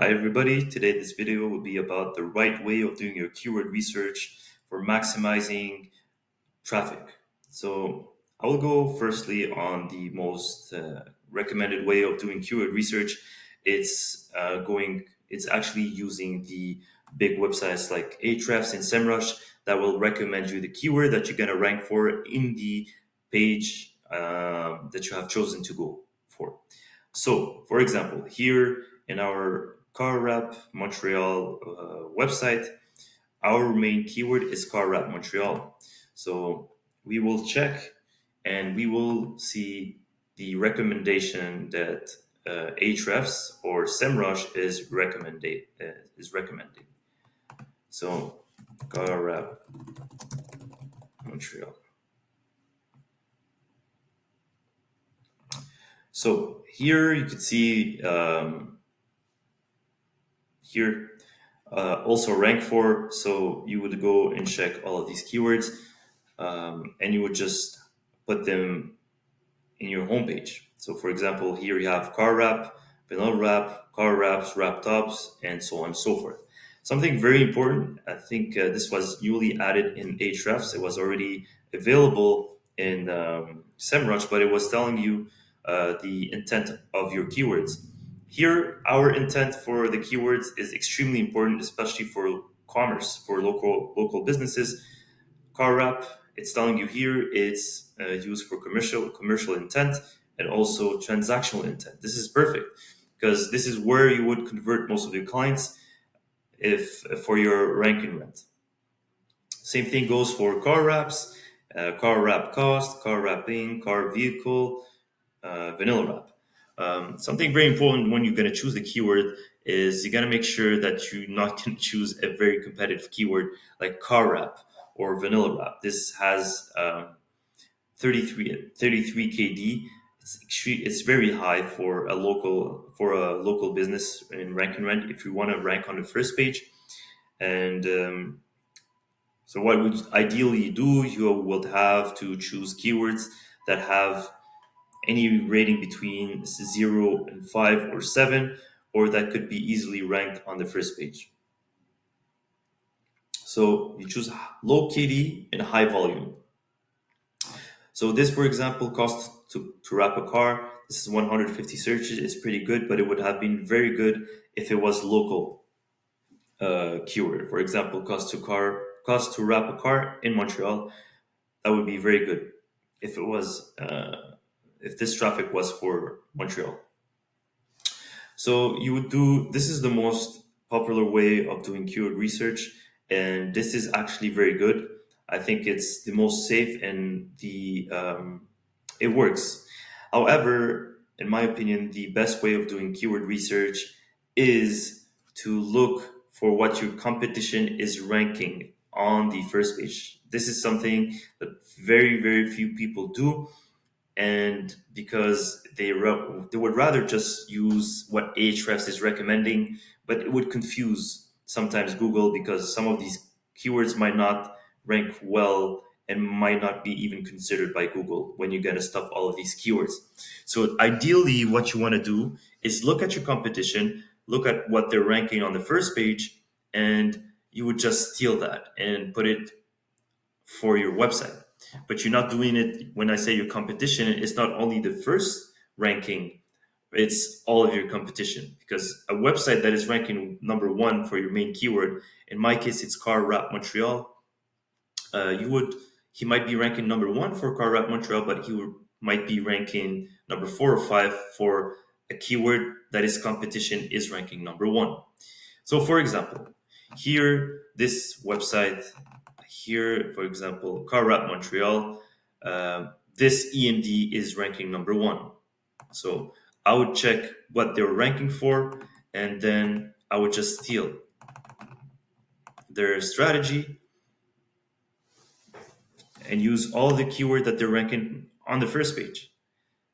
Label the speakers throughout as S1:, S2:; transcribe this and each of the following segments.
S1: Hi everybody, today this video will be about the right way of doing your keyword research for maximizing traffic. So I will go firstly on the most recommended way of doing keyword research. It's actually using the big websites like Ahrefs and SEMrush that will recommend you the keyword that you're going to rank for in the page that you have chosen to go for. So, for example, here in our car wrap Montreal website, our main keyword is car wrap Montreal. So we will check and we will see the recommendation that Ahrefs or SEMrush is recommending. So car wrap Montreal. So here you can see here also rank for. So you would go and check all of these keywords and you would just put them in your homepage. So for example, here you have car wrap, vanilla wrap, car wraps, wrap tops, and so on and so forth. Something very important, I think this was newly added in Ahrefs. It was already available in SEMrush, but it was telling you the intent of your keywords. Here, our intent for the keywords is extremely important, especially for commerce, for local businesses. Car wrap, it's telling you here it's used for commercial intent and also transactional intent. This is perfect because this is where you would convert most of your clients if for your ranking rent. Same thing goes for car wraps, car wrap cost, car wrapping, car vehicle, vanilla wrap. Something very important when you're going to choose the keyword is you got to make sure that you're not going to choose a very competitive keyword like car wrap or vanilla wrap. This has 33 KD. It's very high for a local business in rank and rent if you want to rank on the first page. And so what would ideally do, you would have to choose keywords that have any rating between 0 and 5 or 7, or that could be easily ranked on the first page. So you choose low KD and high volume. So this, for example, cost to wrap a car. This is 150 searches. It's pretty good, but it would have been very good if it was local keyword. For example, cost to wrap a car in Montreal. That would be very good if it was if this traffic was for Montreal. So you would do this is the most popular way of doing keyword research, and this is actually very good. I think it's the most safe and it works. However, in my opinion, the best way of doing keyword research is to look for what your competition is ranking on the first page. This is something that very few people do, and because they would rather just use what Ahrefs is recommending, but it would confuse sometimes Google because some of these keywords might not rank well and might not be even considered by Google when you're going to stuff all of these keywords. So ideally, what you want to do is look at your competition, look at what they're ranking on the first page, and you would just steal that and put it for your website. But you're not doing it when I say your competition, it's not only the first ranking, it's all of your competition. Because a website that is ranking number 1 for your main keyword, in my case, it's Car Wrap Montreal. He might be ranking number 1 for Car Wrap Montreal, but might be ranking number 4 or 5 for a keyword that his competition is ranking number 1. So, for example, here, this website, here, for example, Car Wrap Montreal, this EMD is ranking number 1. So I would check what they're ranking for, and then I would just steal their strategy and use all the keyword that they're ranking on the first page.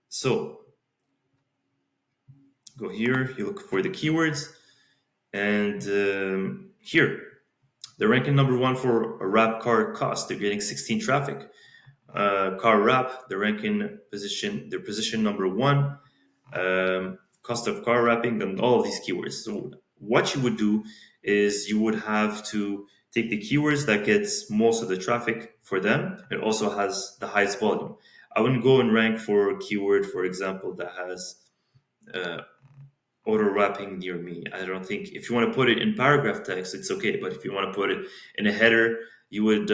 S1: So go here, you look for the keywords, and here, they're ranking number 1 for a wrap car cost. They're getting 16 traffic. Car wrap, they're ranking position number 1. Cost of car wrapping, and all of these keywords. So what you would do is you would have to take the keywords that gets most of the traffic for them. It also has the highest volume. I wouldn't go and rank for a keyword, for example, that has uh, auto wrapping near me. I don't think if you want to put it in paragraph text, it's okay. But if you want to put it in a header, you would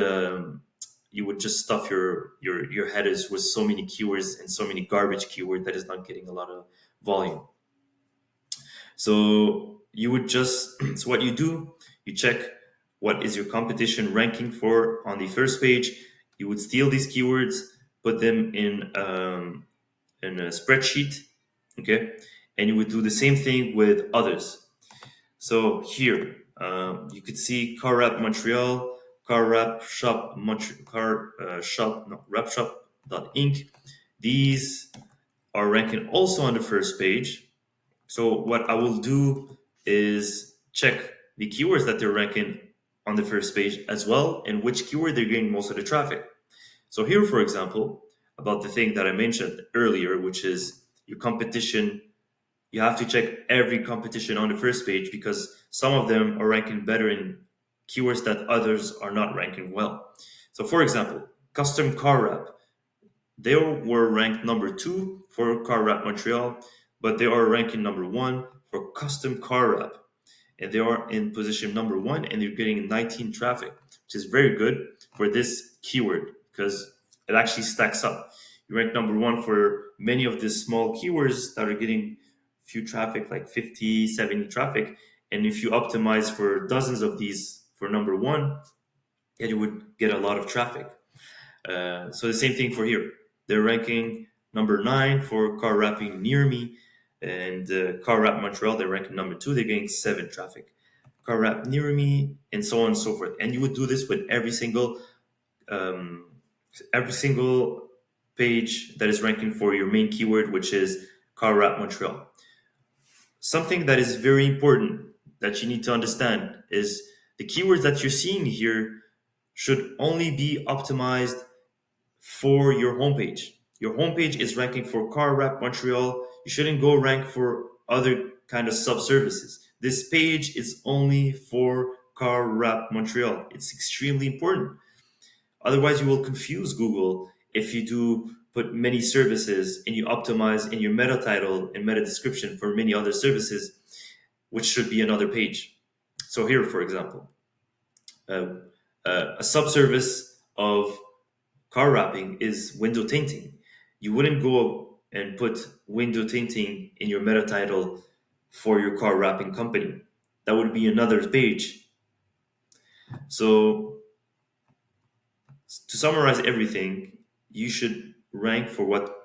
S1: just stuff your headers with so many keywords and so many garbage keyword that is not getting a lot of volume. So you would just so what you do, you check what is your competition ranking for on the first page. You would steal these keywords, put them in a spreadsheet, okay, and you would do the same thing with others. So here you could see car wrap Montreal, car wrap shop Montreal, car shop no wrap shop dot Inc. These are ranking also on the first page. So what I will do is check the keywords that they're ranking on the first page as well, and which keyword they're getting most of the traffic. So here, for example, about the thing that I mentioned earlier, which is your competition, you have to check every competition on the first page because some of them are ranking better in keywords that others are not ranking well. So for example, custom car wrap. They were ranked number 2 for car wrap Montreal, but they are ranking number 1 for custom car wrap. And they are in position number 1 and they're getting 19 traffic, which is very good for this keyword because it actually stacks up. You rank number 1 for many of these small keywords that are getting few traffic, like 50, 70 traffic. And if you optimize for dozens of these for number 1, then you would get a lot of traffic. So the same thing for here. They're ranking number 9 for car wrapping near me, and car wrap Montreal. They're ranking number 2. They're getting 7 traffic. Car wrap near me, and so on and so forth. And you would do this with um, every single page that is ranking for your main keyword, which is car wrap Montreal. Something that is very important that you need to understand is the keywords that you're seeing here should only be optimized for your homepage. Your homepage is ranking for car wrap Montreal. You shouldn't go rank for other kind of sub services. This page is only for car wrap Montreal. It's extremely important. Otherwise, you will confuse Google if you do put many services and you optimize in your meta title and meta description for many other services, which should be another page. So here, for example, uh, a subservice of car wrapping is window tinting. You wouldn't go and put window tinting in your meta title for your car wrapping company. That would be another page. So to summarize everything, you should rank for what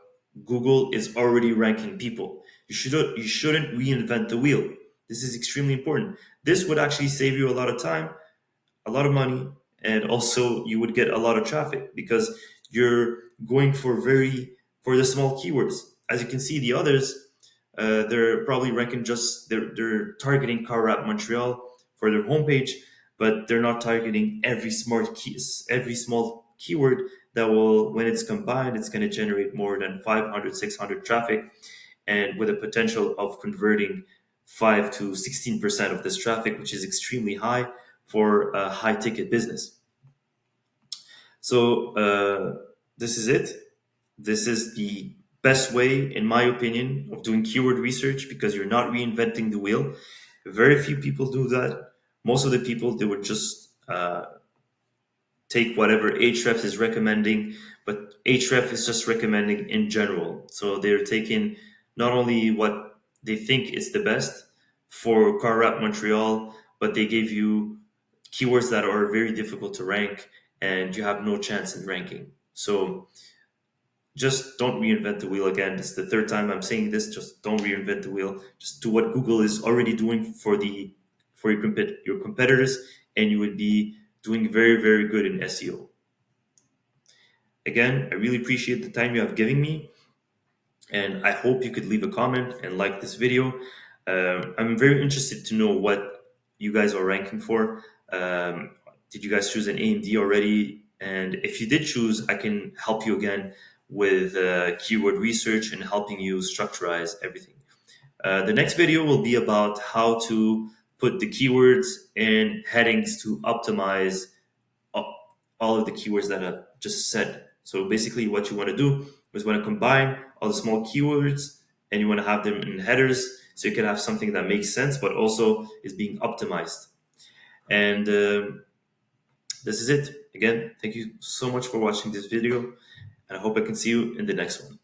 S1: Google is already ranking people. You shouldn't reinvent the wheel. This is extremely important. This would actually save you a lot of time, a lot of money, and also you would get a lot of traffic because you're going for the small keywords. As you can see, the others they're probably ranking just they're targeting car wrap Montreal for their homepage, but they're not targeting every small keyword that will, when it's combined, it's going to generate more than 500, 600 traffic, and with a potential of converting 5 to 16% of this traffic, which is extremely high for a high ticket business. So this is it. This is the best way, in my opinion, of doing keyword research because you're not reinventing the wheel. Very few people do that. Most of the people, they would just take whatever Ahrefs is recommending, but Ahrefs is just recommending in general. So they're taking not only what they think is the best for car wrap Montreal, but they give you keywords that are very difficult to rank and you have no chance in ranking. So just don't reinvent the wheel again. This is the third time I'm saying this. Just don't reinvent the wheel. Just do what Google is already doing for your competitors, and you would be doing very, very good in SEO. Again, I really appreciate the time you have given me, and I hope you could leave a comment and like this video. I'm very interested to know what you guys are ranking for. Did you guys choose an A and D already? And if you did choose, I can help you again with keyword research and helping you structurize everything. The next video will be about how to put the keywords and headings to optimize all of the keywords that I've just said. So basically what you want to do is want to combine all the small keywords and you want to have them in headers so you can have something that makes sense but also is being optimized. And this is it. Again, thank you so much for watching this video and I hope I can see you in the next one.